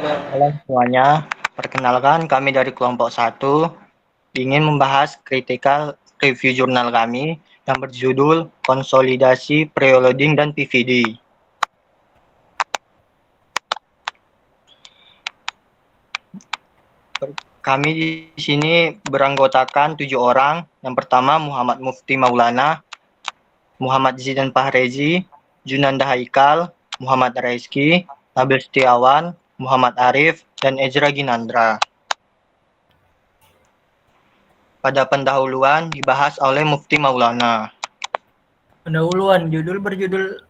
Halo semuanya, perkenalkan kami dari kelompok 1 ingin membahas critical review jurnal kami yang berjudul Konsolidasi Preloading dan PVD. Kami di sini beranggotakan 7 orang. Yang pertama Muhammad Mufti Maulana, Muhammad Zidan Fahrezi, Junanda Haikal, Muhammad Rizky, Nabil Setiawan, Muhammad Arif, dan Ezra Ginandra. Pada pendahuluan dibahas oleh Mufti Maulana. Pendahuluan, judul berjudul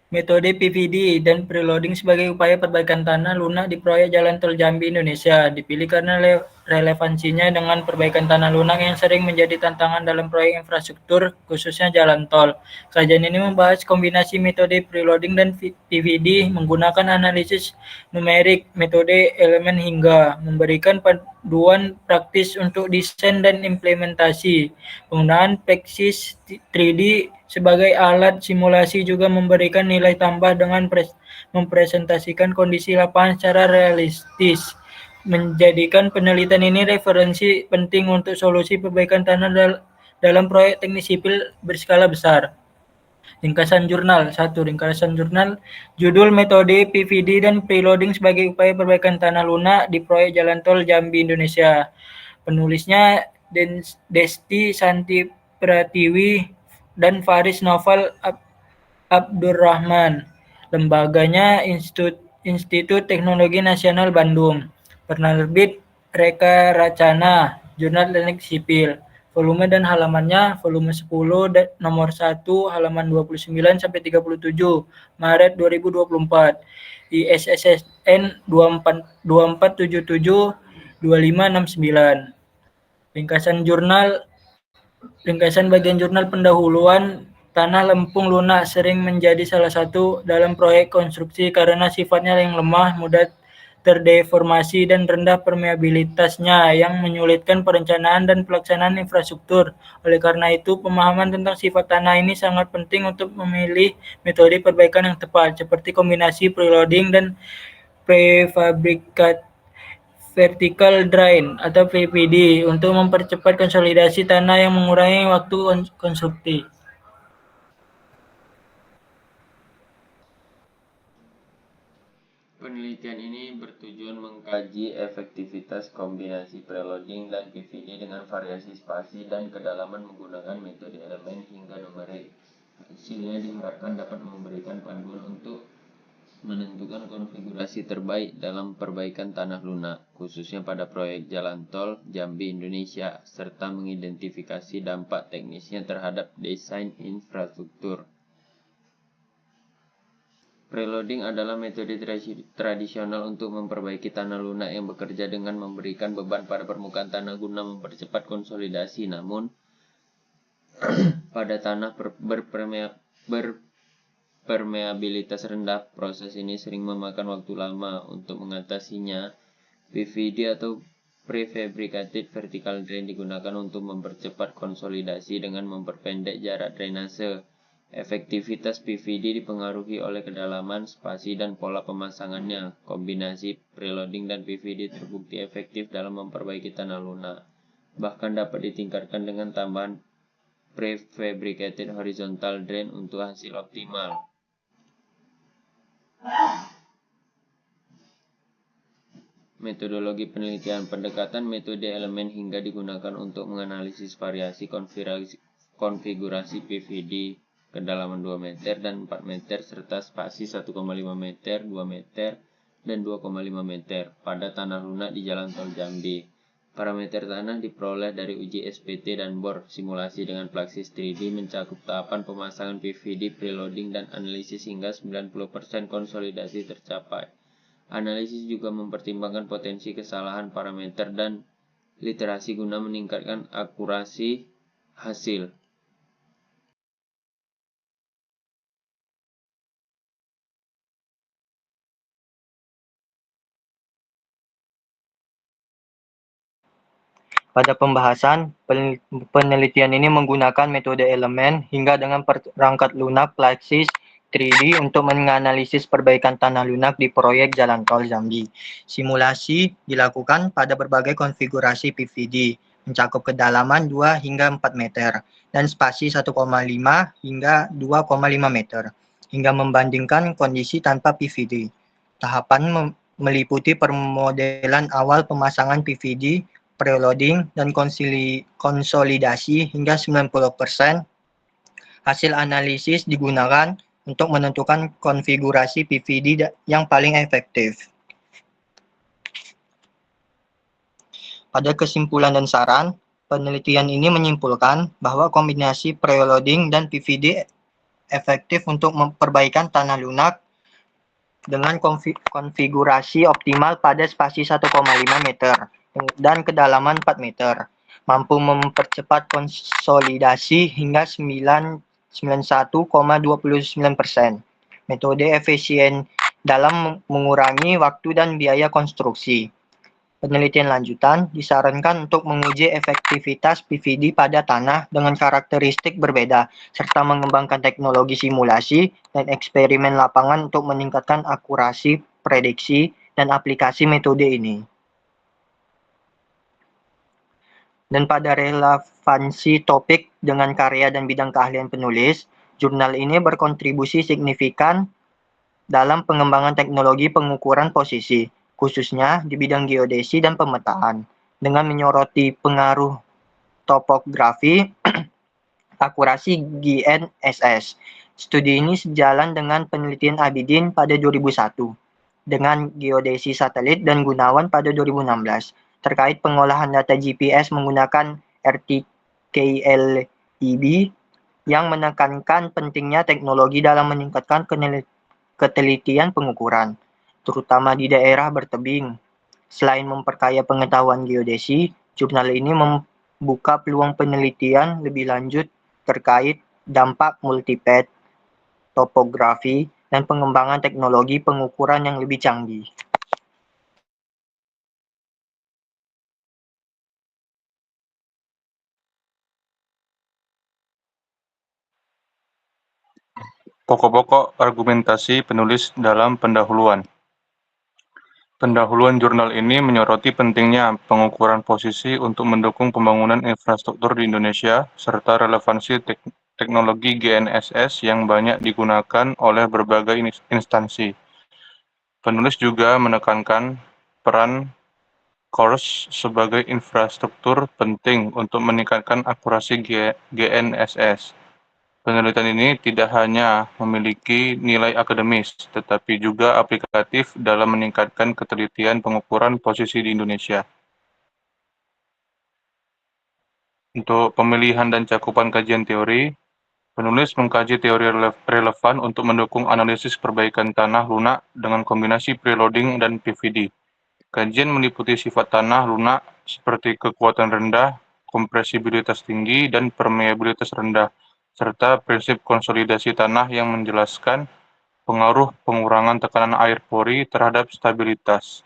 Metode PVD dan Preloading sebagai upaya perbaikan tanah lunak di proyek Jalan Tol Jambi Indonesia dipilih karena relevansinya dengan perbaikan tanah lunak yang sering menjadi tantangan dalam proyek infrastruktur, khususnya jalan tol. Kajian ini membahas kombinasi metode preloading dan PVD menggunakan analisis numerik, metode elemen hingga, memberikan panduan praktis untuk desain dan implementasi. Penggunaan PEXIS 3D sebagai alat simulasi juga memberikan nilai tambah dengan mempresentasikan kondisi lapangan secara realistis, menjadikan penelitian ini referensi penting untuk solusi perbaikan tanah dalam proyek teknis sipil berskala besar. Ringkasan jurnal. 1. Ringkasan jurnal. Judul metode PVD dan preloading sebagai upaya perbaikan tanah lunak di proyek Jalan Tol Jambi Indonesia. Penulisnya Desti Santi Pratiwi dan Faris Novel Abdurrahman. Lembaganya Institut Teknologi Nasional Bandung. Penerbit Reka Racana, Jurnal Teknik Sipil. Volume dan halamannya volume 10 nomor 1 halaman 29 sampai 37 Maret 2024. ISSN 2477 2569. Ringkasan bagian jurnal pendahuluan. Tanah lempung lunak sering menjadi salah satu dalam proyek konstruksi karena sifatnya yang lemah, mudah terdeformasi dan rendah permeabilitasnya yang menyulitkan perencanaan dan pelaksanaan infrastruktur. Oleh karena itu, pemahaman tentang sifat tanah ini sangat penting untuk memilih metode perbaikan yang tepat, seperti kombinasi preloading dan prefabrikat vertical drain atau VPD untuk mempercepat konsolidasi tanah yang mengurangi waktu konstruksi. Penelitian ini bertujuan mengkaji efektivitas kombinasi preloading dan PVD dengan variasi spasi dan kedalaman menggunakan metode elemen hingga numerik. Hasilnya diharapkan dapat memberikan panduan untuk menentukan konfigurasi terbaik dalam perbaikan tanah lunak, khususnya pada proyek Jalan Tol Jambi Indonesia, serta mengidentifikasi dampak teknisnya terhadap desain infrastruktur. Preloading adalah metode tradisional untuk memperbaiki tanah lunak yang bekerja dengan memberikan beban pada permukaan tanah guna mempercepat konsolidasi. Namun, pada tanah berpermeabilitas rendah, proses ini sering memakan waktu lama. Untuk mengatasinya, PVD atau Prefabricated Vertical Drain digunakan untuk mempercepat konsolidasi dengan memperpendek jarak drainase. Efektivitas PVD dipengaruhi oleh kedalaman, spasi, dan pola pemasangannya. Kombinasi preloading dan PVD terbukti efektif dalam memperbaiki tanah lunak. Bahkan dapat ditingkatkan dengan tambahan prefabricated horizontal drain untuk hasil optimal. Metodologi penelitian. Pendekatan metode elemen hingga digunakan untuk menganalisis variasi konfigurasi PVD kedalaman 2 meter dan 4 meter serta spasi 1,5 meter, 2 meter, dan 2,5 meter pada tanah lunak di Jalan Tol Jambi. Parameter tanah diperoleh dari uji SPT dan bor simulasi dengan Plaxis 3D mencakup tahapan pemasangan PVD, preloading, dan analisis hingga 90% konsolidasi tercapai. Analisis juga mempertimbangkan potensi kesalahan parameter dan literasi guna meningkatkan akurasi hasil. Pada pembahasan, penelitian ini menggunakan metode elemen hingga dengan perangkat lunak Plaxis 3D untuk menganalisis perbaikan tanah lunak di proyek Jalan Tol Jambi. Simulasi dilakukan pada berbagai konfigurasi PVD, mencakup kedalaman 2 hingga 4 meter dan spasi 1,5 hingga 2,5 meter, hingga membandingkan kondisi tanpa PVD. Tahapan meliputi permodelan awal pemasangan PVD, preloading, dan konsolidasi hingga 90%. Hasil analisis digunakan untuk menentukan konfigurasi PVD yang paling efektif. Pada kesimpulan dan saran, penelitian ini menyimpulkan bahwa kombinasi preloading dan PVD efektif untuk memperbaikan tanah lunak dengan konfigurasi optimal pada spasi 1,5 meter dan kedalaman 4 meter, mampu mempercepat konsolidasi hingga 91,29%. Metode efisien dalam mengurangi waktu dan biaya konstruksi. Penelitian lanjutan disarankan untuk menguji efektivitas PVD pada tanah dengan karakteristik berbeda, serta mengembangkan teknologi simulasi dan eksperimen lapangan untuk meningkatkan akurasi prediksi dan aplikasi metode ini. Dan pada relevansi topik dengan karya dan bidang keahlian penulis, jurnal ini berkontribusi signifikan dalam pengembangan teknologi pengukuran posisi, khususnya di bidang geodesi dan pemetaan, dengan menyoroti pengaruh topografi, akurasi GNSS. Studi ini sejalan dengan penelitian Abidin pada 2001, dengan geodesi satelit dan Gunawan pada 2016, terkait pengolahan data GPS menggunakan RTKLEB yang menekankan pentingnya teknologi dalam meningkatkan ketelitian pengukuran, terutama di daerah bertebing. Selain memperkaya pengetahuan geodesi, jurnal ini membuka peluang penelitian lebih lanjut terkait dampak multipad, topografi, dan pengembangan teknologi pengukuran yang lebih canggih. Pokok-pokok argumentasi penulis dalam pendahuluan. Pendahuluan jurnal ini menyoroti pentingnya pengukuran posisi untuk mendukung pembangunan infrastruktur di Indonesia, serta relevansi teknologi GNSS yang banyak digunakan oleh berbagai instansi. Penulis juga menekankan peran CORS sebagai infrastruktur penting untuk meningkatkan akurasi GNSS. Penelitian ini tidak hanya memiliki nilai akademis, tetapi juga aplikatif dalam meningkatkan ketelitian pengukuran posisi di Indonesia. Untuk pemilihan dan cakupan kajian teori, penulis mengkaji teori relevan untuk mendukung analisis perbaikan tanah lunak dengan kombinasi preloading dan PVD. Kajian meliputi sifat tanah lunak seperti kekuatan rendah, kompresibilitas tinggi, dan permeabilitas rendah, serta prinsip konsolidasi tanah yang menjelaskan pengaruh pengurangan tekanan air pori terhadap stabilitas.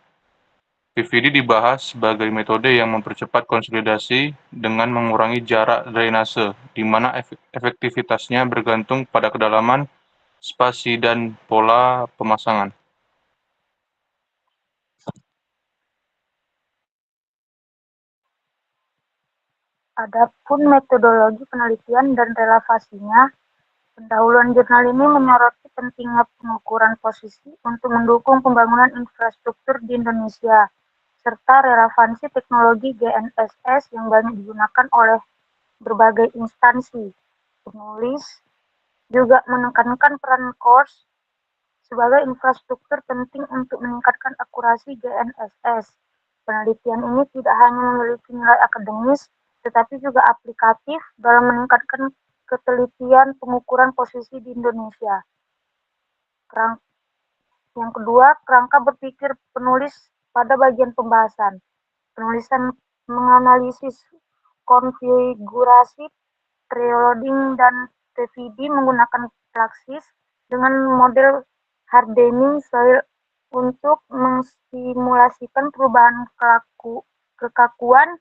PVD dibahas sebagai metode yang mempercepat konsolidasi dengan mengurangi jarak drainase, di mana efektivitasnya bergantung pada kedalaman, spasi, dan pola pemasangan. Adapun metodologi penelitian dan relevansinya, pendahuluan jurnal ini menyoroti pentingnya pengukuran posisi untuk mendukung pembangunan infrastruktur di Indonesia, serta relevansi teknologi GNSS yang banyak digunakan oleh berbagai instansi. Penulis juga menekankan peran CORS sebagai infrastruktur penting untuk meningkatkan akurasi GNSS. Penelitian ini tidak hanya memiliki nilai akademis, tetapi juga aplikatif dalam meningkatkan ketelitian pengukuran posisi di Indonesia. Yang kedua, kerangka berpikir penulis pada bagian pembahasan. Penulisan menganalisis konfigurasi preloading dan PVD menggunakan praksis dengan model hardening soil untuk mensimulasikan perubahan kekakuan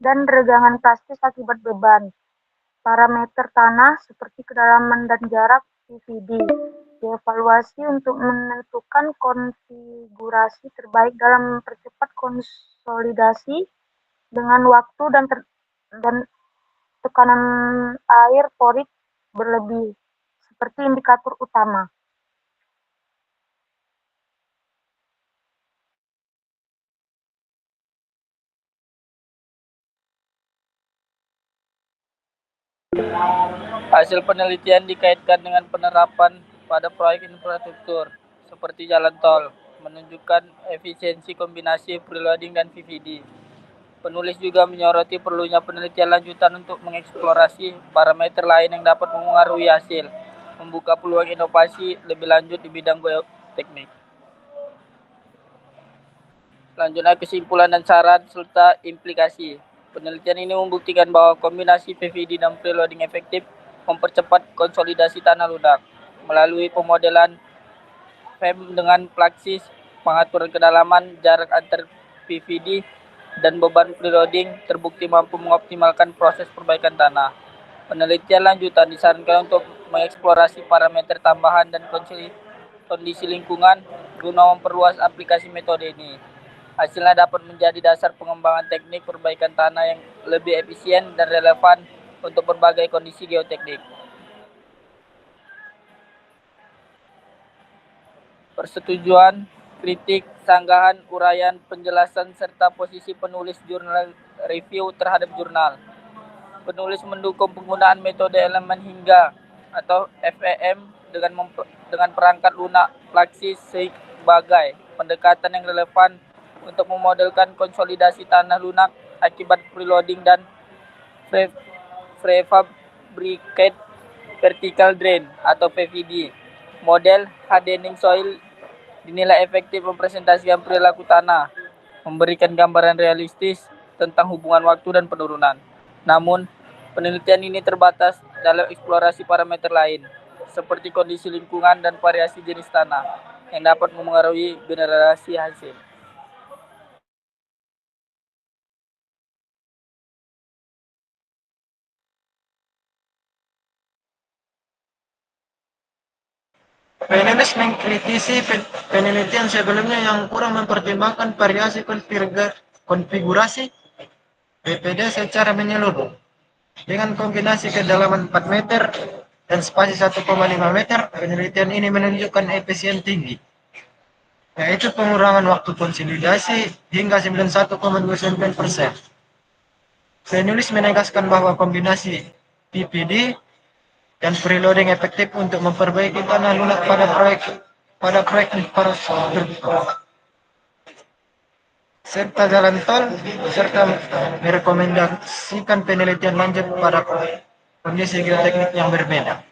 dan regangan plastis akibat beban. Parameter tanah seperti kedalaman dan jarak PVD. Dievaluasi untuk menentukan konfigurasi terbaik dalam mempercepat konsolidasi dengan waktu dan tekanan air porik berlebih, seperti indikator utama. Hasil penelitian dikaitkan dengan penerapan pada proyek infrastruktur seperti jalan tol, menunjukkan efisiensi kombinasi preloading dan PVD. Penulis juga menyoroti perlunya penelitian lanjutan untuk mengeksplorasi parameter lain yang dapat mempengaruhi hasil, membuka peluang inovasi lebih lanjut di bidang geoteknik. Selanjutnya kesimpulan dan saran serta implikasi. Penelitian ini membuktikan bahwa kombinasi PVD dan preloading efektif mempercepat konsolidasi tanah lunak. Melalui pemodelan FEM dengan plaksis, pengaturan kedalaman, jarak antar PVD, dan beban preloading terbukti mampu mengoptimalkan proses perbaikan tanah. Penelitian lanjutan disarankan untuk mengeksplorasi parameter tambahan dan kondisi lingkungan guna memperluas aplikasi metode ini. Hasilnya dapat menjadi dasar pengembangan teknik perbaikan tanah yang lebih efisien dan relevan untuk berbagai kondisi geoteknik. Persetujuan, kritik, sanggahan, uraian, penjelasan, serta posisi penulis jurnal review terhadap jurnal. Penulis mendukung penggunaan metode elemen hingga atau FEM dengan perangkat lunak plaksis sebagai pendekatan yang relevan untuk memodelkan konsolidasi tanah lunak akibat preloading dan prefabricated vertical drain atau PVD. Model hardening soil dinilai efektif mempresentasikan perilaku tanah, memberikan gambaran realistis tentang hubungan waktu dan penurunan. Namun, penelitian ini terbatas dalam eksplorasi parameter lain, seperti kondisi lingkungan dan variasi jenis tanah, yang dapat memengaruhi generasi hasil. Penulis mengkritisi penelitian sebelumnya yang kurang mempertimbangkan variasi konfigurasi PPD secara menyeluruh. Dengan kombinasi kedalaman 4 meter dan spasi 1,5 meter, penelitian ini menunjukkan efisien tinggi, yaitu pengurangan waktu konsolidasi hingga 91,29%. Penulis menegaskan bahwa kombinasi PPD dan preloading efektif untuk memperbaiki tanah lunak pada proyek infrastruktur serta jalan tol, serta merekomendasikan penelitian lanjut pada kondisi geoteknik yang berbeda.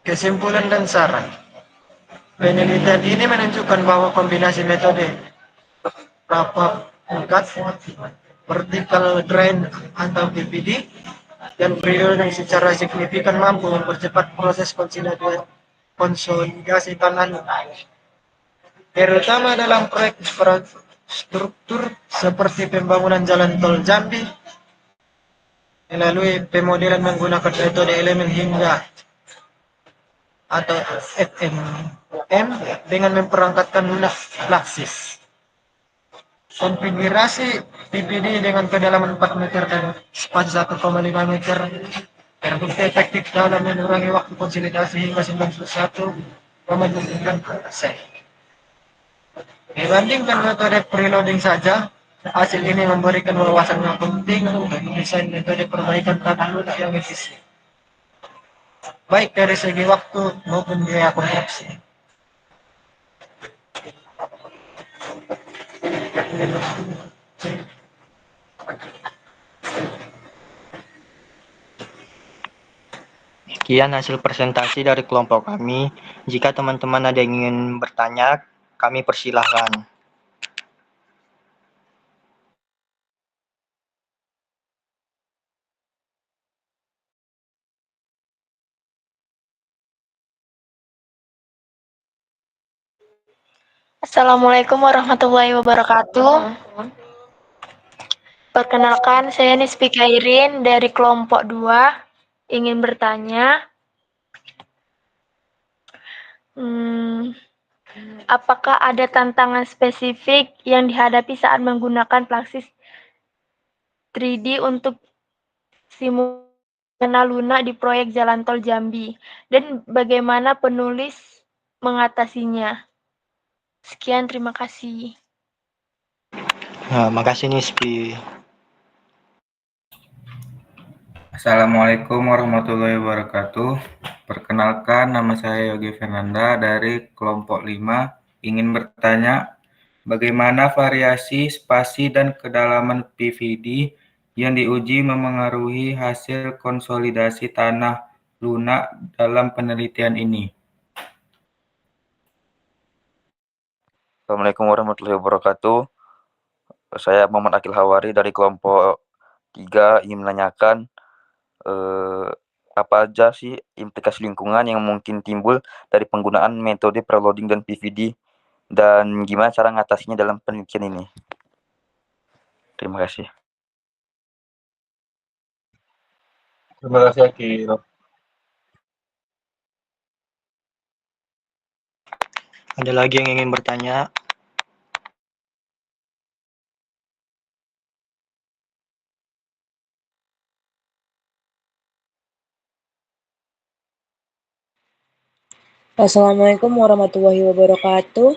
Kesimpulan dan saran. Penelitian ini menunjukkan bahwa kombinasi metode vertical drain atau PVD dan preloading secara signifikan mampu mempercepat proses konsolidasi tanah lunak, terutama dalam proyek infrastruktur seperti pembangunan jalan tol Jambi melalui pemodelan menggunakan metode elemen hingga atau FEM dengan memperangkatkan lunak plaksis. Konfigurasi PVD dengan kedalaman 4 meter dan spasi 1,5 meter terbukti efektif dalam mengurangi waktu konsolidasi hingga 91,9%. Dibandingkan metode preloading saja, hasil ini memberikan wawasan yang penting untuk mendesain metode perbaikan tanah lunak yang efisien, baik dari segi waktu maupun biaya konstruksi. Sekian hasil presentasi dari kelompok kami. Jika teman-teman ada yang ingin bertanya, kami persilahkan. Assalamualaikum warahmatullahi wabarakatuh. Perkenalkan, saya Nispi Kairin dari kelompok 2, ingin bertanya, apakah ada tantangan spesifik yang dihadapi saat menggunakan Plaxis 3D untuk simulasi Luna di proyek Jalan Tol Jambi, dan bagaimana penulis mengatasinya? Sekian, terima kasih. Makasih Nispi. Assalamualaikum warahmatullahi wabarakatuh. Perkenalkan, nama saya Yogi Fernanda dari kelompok 5. Ingin bertanya, bagaimana variasi, spasi, dan kedalaman PVD yang diuji memengaruhi hasil konsolidasi tanah lunak dalam penelitian ini? Assalamualaikum warahmatullahi wabarakatuh. Saya Muhammad Akil Hawari dari kelompok 3 ingin menanyakan apa aja sih implikasi lingkungan yang mungkin timbul dari penggunaan metode preloading dan PVD, dan gimana cara mengatasinya dalam penelitian ini. Terima kasih. Terima kasih Akil. Ada lagi yang ingin bertanya? Assalamualaikum warahmatullahi wabarakatuh.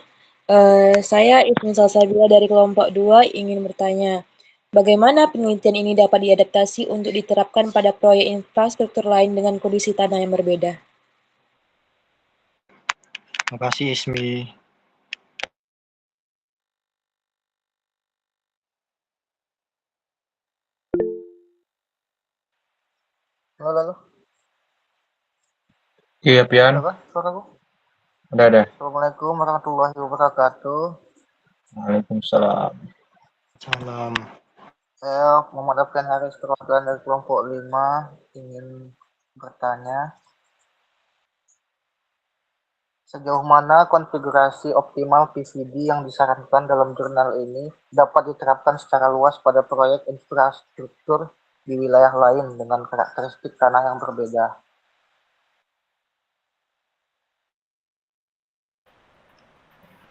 Saya Ismi Salsabila dari kelompok 2 ingin bertanya, bagaimana penelitian ini dapat diadaptasi untuk diterapkan pada proyek infrastruktur lain dengan kondisi tanah yang berbeda? Terima kasih Ismi. Halo. Iya, Pian. Apa? Suaraku? Ada. Assalamualaikum warahmatullahi wabarakatuh. Waalaikumsalam. Salam. Saya Muhammad Afgan Haris perwakilan dari kelompok 5 ingin bertanya, sejauh mana konfigurasi optimal PVD yang disarankan dalam jurnal ini dapat diterapkan secara luas pada proyek infrastruktur di wilayah lain dengan karakteristik tanah yang berbeda?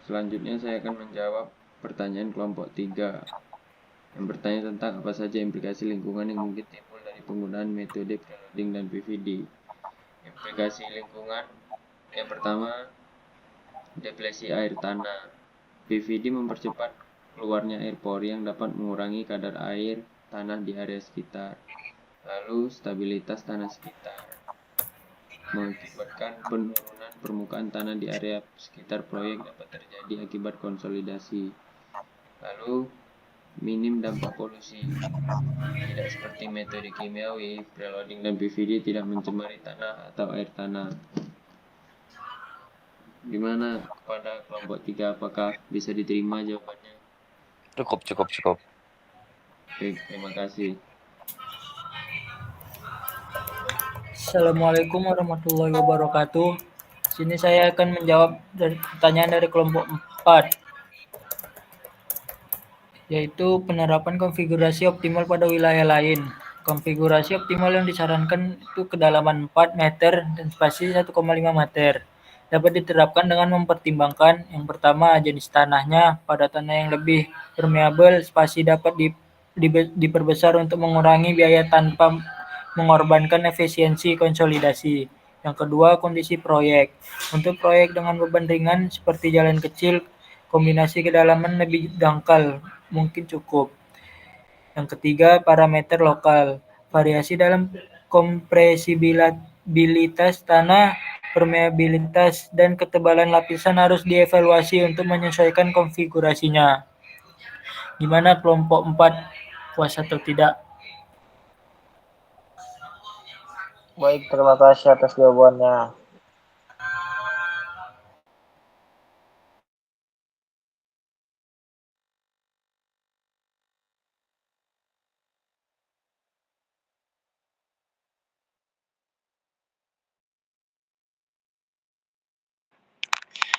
Selanjutnya saya akan menjawab pertanyaan kelompok 3 yang bertanya tentang apa saja implikasi lingkungan yang mungkin timbul dari penggunaan metode preloading dan PVD. Implikasi lingkungan yang pertama, deplesi air tanah. PVD mempercepat keluarnya air pori yang dapat mengurangi kadar air tanah di area sekitar. Lalu stabilitas tanah sekitar mengakibatkan penurunan permukaan tanah di area sekitar proyek dapat terjadi akibat konsolidasi. Lalu minim dampak polusi. Tidak seperti metode kimiawi, preloading dan PVD tidak mencemari tanah atau air tanah. Gimana kepada kelompok 3, apakah bisa diterima jawabannya? Cukup. Baik, terima kasih. Assalamualaikum warahmatullahi wabarakatuh. Sini saya akan menjawab pertanyaan dari kelompok 4, yaitu penerapan konfigurasi optimal pada wilayah lain. Konfigurasi optimal yang disarankan itu kedalaman 4 meter dan spasi 1,5 meter. Dapat diterapkan dengan mempertimbangkan yang pertama jenis tanahnya. Pada tanah yang lebih permeabel, spasi dapat diperbesar untuk mengurangi biaya tanpa mengorbankan efisiensi konsolidasi. Yang kedua, kondisi proyek. Untuk proyek dengan beban ringan seperti jalan kecil, kombinasi kedalaman lebih dangkal mungkin cukup. Yang ketiga, parameter lokal. Variasi dalam kompresibilitas tanah, permeabilitas, dan ketebalan lapisan harus dievaluasi untuk menyesuaikan konfigurasinya. Gimana kelompok 4, puas atau tidak? Baik, terima kasih atas jawabannya.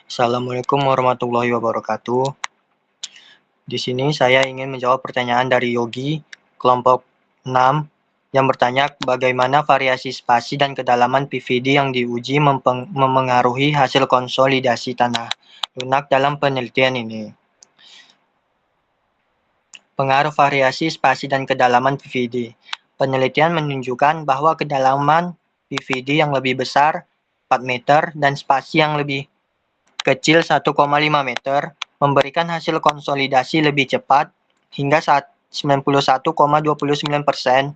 Assalamualaikum warahmatullahi wabarakatuh. Di sini saya ingin menjawab pertanyaan dari Yogi kelompok 6 yang bertanya bagaimana variasi spasi dan kedalaman PVD yang diuji memengaruhi hasil konsolidasi tanah lunak dalam penelitian ini. Pengaruh variasi spasi dan kedalaman PVD. Penelitian menunjukkan bahwa kedalaman PVD yang lebih besar 4 meter dan spasi yang lebih kecil 1,5 meter memberikan hasil konsolidasi lebih cepat hingga 91,29%.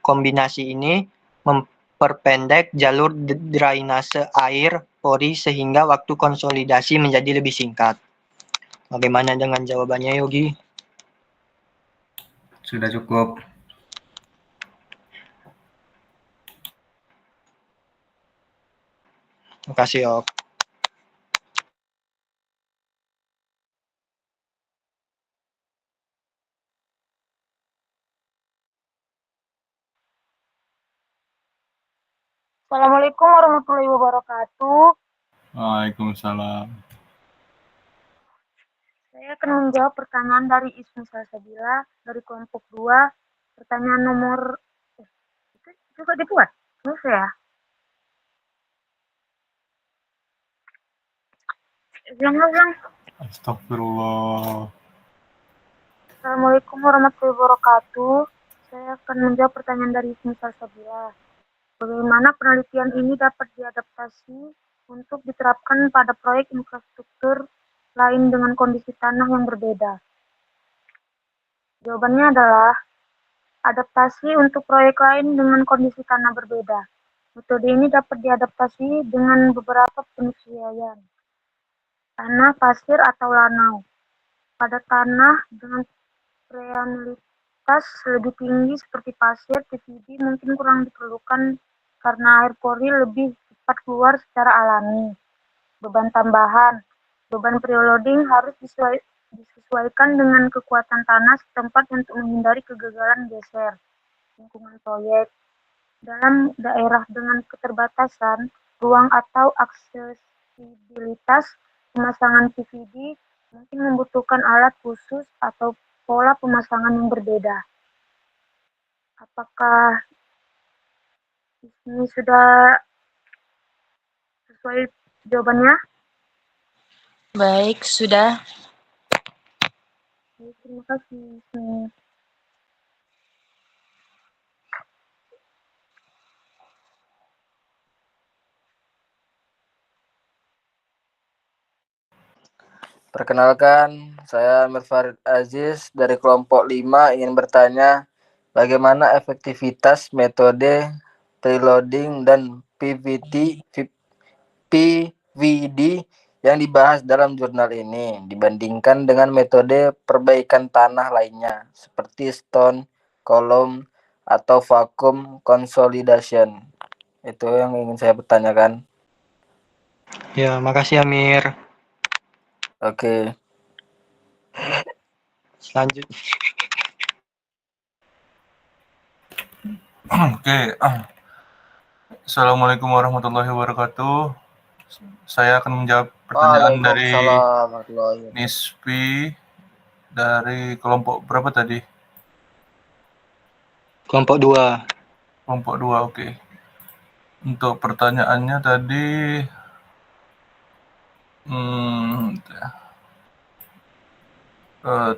Kombinasi ini memperpendek jalur drainase air pori sehingga waktu konsolidasi menjadi lebih singkat. Bagaimana dengan jawabannya, Yogi? Sudah cukup. Terima kasih, Yok. Assalamualaikum warahmatullahi wabarakatuh. Waalaikumsalam. Saya akan menjawab pertanyaan dari Ismi Salsabila dari kelompok 2. Pertanyaan nomor itu juga dibuat. Terus ya. Ulang. Astagfirullah. Assalamualaikum warahmatullahi wabarakatuh. Saya akan menjawab pertanyaan dari Ismi Salsabila. Bagaimana penelitian ini dapat diadaptasi untuk diterapkan pada proyek infrastruktur lain dengan kondisi tanah yang berbeda? Jawabannya adalah adaptasi untuk proyek lain dengan kondisi tanah berbeda. Metode ini dapat diadaptasi dengan beberapa penyesuaian. Tanah, pasir, atau lanau. Pada tanah dengan permeabilitas lebih tinggi seperti pasir, PVD mungkin kurang diperlukan karena air pori lebih cepat keluar secara alami. Beban tambahan. Beban preloading harus disesuaikan dengan kekuatan tanah setempat untuk menghindari kegagalan geser lingkungan proyek. Dalam daerah dengan keterbatasan ruang atau aksesibilitas, pemasangan PVD mungkin membutuhkan alat khusus atau pola pemasangan yang berbeda. Apakah ini sudah sesuai jawabannya? Baik, sudah. Terima kasih. Perkenalkan, saya Amir Farid Aziz dari kelompok 5 ingin bertanya bagaimana efektivitas metode preloading dan PVD yang dibahas dalam jurnal ini dibandingkan dengan metode perbaikan tanah lainnya seperti stone, column, atau vacuum consolidation. Itu yang ingin saya pertanyakan. Ya, makasih Amir. Oke. Selanjutnya. Oke. Assalamualaikum warahmatullahi wabarakatuh. Saya akan menjawab pertanyaan dari Nispi dari kelompok berapa tadi? Kelompok 2. Kelompok 2, oke. Untuk pertanyaannya tadi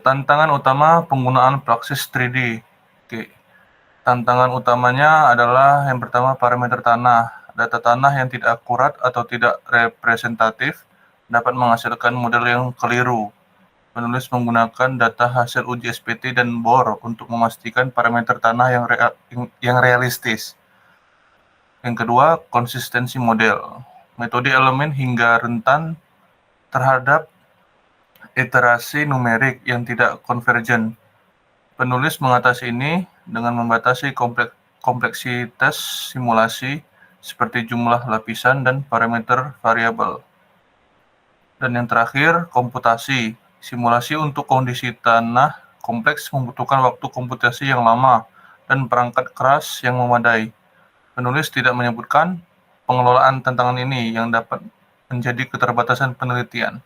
tantangan utama penggunaan Praxis 3D. Oke. Tantangan utamanya adalah yang pertama parameter tanah. Data tanah yang tidak akurat atau tidak representatif dapat menghasilkan model yang keliru. Penulis menggunakan data hasil uji SPT dan BOR untuk memastikan parameter tanah yang realistis. Yang kedua, konsistensi model. Metode elemen hingga rentan terhadap iterasi numerik yang tidak konvergen. Penulis mengatasi ini dengan membatasi kompleksitas simulasi seperti jumlah lapisan dan parameter variabel. Dan yang terakhir, komputasi. Simulasi untuk kondisi tanah kompleks membutuhkan waktu komputasi yang lama dan perangkat keras yang memadai. Penulis tidak menyebutkan pengelolaan tantangan ini yang dapat menjadi keterbatasan penelitian.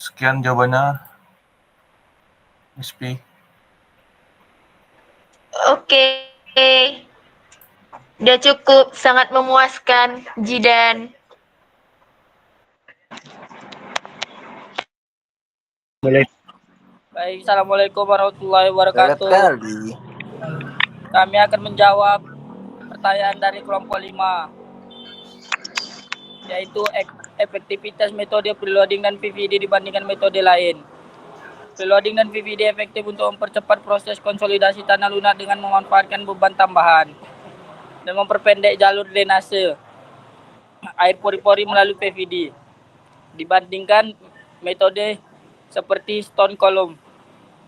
Sekian jawabannya, Nispi. Oke. Udah cukup, sangat memuaskan, Jidan. Boleh. Baik, Assalamualaikum warahmatullahi Berat wabarakatuh. kali. Kami akan menjawab pertanyaan dari kelompok 5, yaitu efektivitas metode preloading dan PVD dibandingkan metode lain. Preloading dan PVD efektif untuk mempercepat proses konsolidasi tanah lunak dengan memanfaatkan beban tambahan dan memperpendek jalur drainase air pori-pori melalui PVD dibandingkan metode seperti stone column.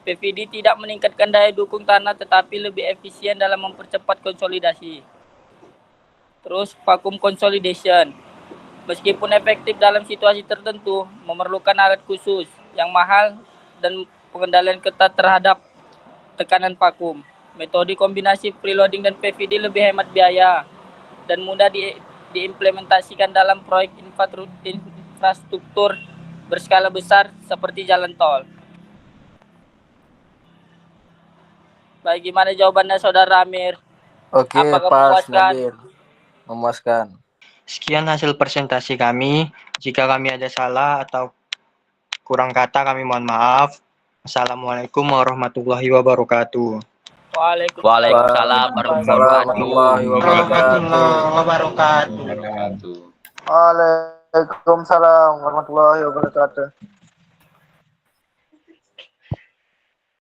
PVD tidak meningkatkan daya dukung tanah tetapi lebih efisien dalam mempercepat konsolidasi. Terus vacuum consolidation. Meskipun efektif dalam situasi tertentu, memerlukan alat khusus yang mahal dan pengendalian ketat terhadap tekanan vakum. Metode kombinasi preloading dan PVD lebih hemat biaya dan mudah diimplementasikan dalam proyek infrastruktur berskala besar seperti jalan tol. Baik, gimana jawabannya Saudara Amir? Oke, Apakah pas memuaskan? Nadir. Memuaskan. Sekian hasil presentasi kami. Jika kami ada salah atau kurang kata, kami mohon maaf. Assalamualaikum warahmatullahi wabarakatuh. Waalaikumsalam warahmatullahi Warahmatullahi wabarakatuh. Wabarakatuh. Waalaikumsalam warahmatullahi wabarakatuh.